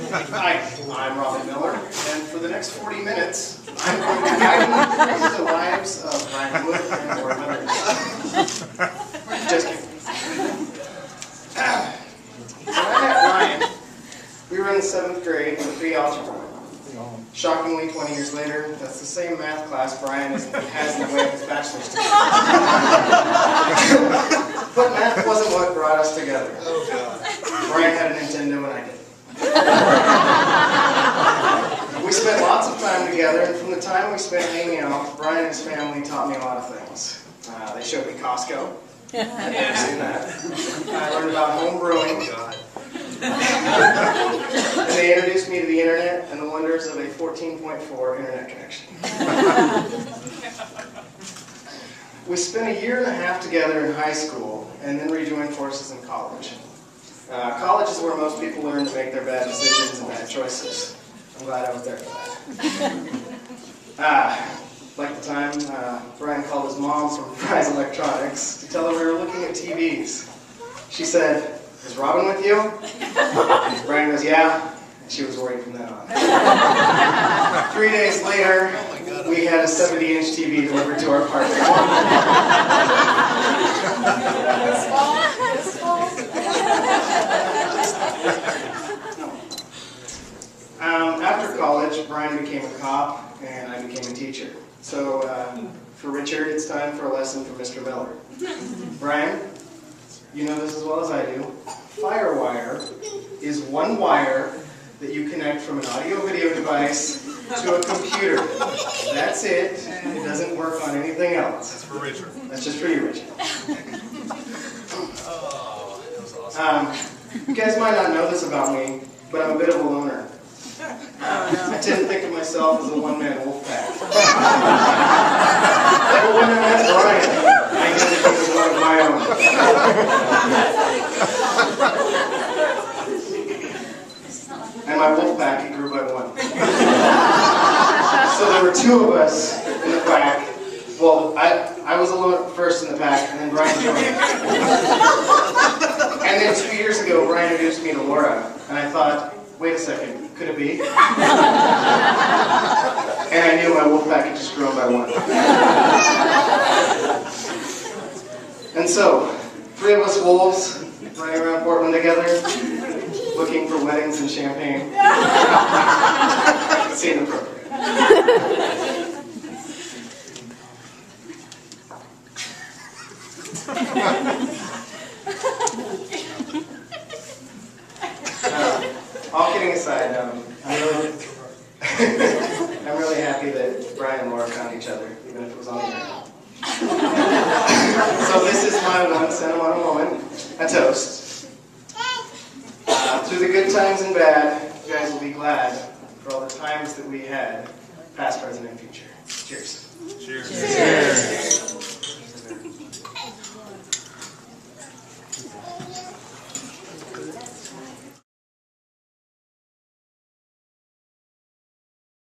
Hi, I'm Robin Miller, and for the next 40 minutes, I'm going to guide you through the lives of Brian Wood and Laura Miller. Just kidding. So I met Brian. We were in the 7th grade in pre-algebra. Shockingly, 20 years later, that's the same math class Brian has in the way of his bachelor's degree. But math wasn't what brought us together. Brian had a Nintendo and I didn't. We spent lots of time together, and from the time we spent hanging out, Brian and his family taught me a lot of things. They showed me Costco. I've never seen that. I learned about home brewing. And they introduced me to the internet and the wonders of a 14.4 internet connection. We spent a year and a half together in high school and then rejoined forces in college. College is where most people learn to make their bad decisions and bad choices. I'm glad I was there for that. Like the time Brian called his mom from Fry's Electronics to tell her we were looking at TVs. She said, "Is Robin with you?" Brian goes, "Yeah." And she was worried from then on. 3 days later, we had a 70-inch TV delivered to our apartment. After college, Brian became a cop and I became a teacher. So for Richard, it's time for a lesson from Mr. Miller. Brian, you know this as well as I do. Firewire is one wire that you connect from an audio-video device to a computer. That's it. It doesn't work on anything else. That's for Richard. That's just for you, Richard. Oh, that was awesome. You guys might not know this about me, but I'm a bit of a loner. I tend to think of myself as a one-man wolf pack. But when I met Brian, I knew that he was one of my own. And my wolf pack, it grew by one. So there were 2 of us in the pack. Well, I was alone first in the pack, and then Brian joined. And then 2 years ago, Brian introduced me to Laura, and I thought, wait a second, could it be? And I knew my wolf pack had just grown by one. And so, 3 of us wolves running around Portland together, looking for weddings and champagne. Seemed appropriate. All kidding aside, I'm really happy that Brian and Laura found each other, even if it was on the internet. So this is my one sentimental moment, a toast. Through the good times and bad, you guys will be glad for all the times that we had, past, present, and future. Cheers. Cheers. Cheers.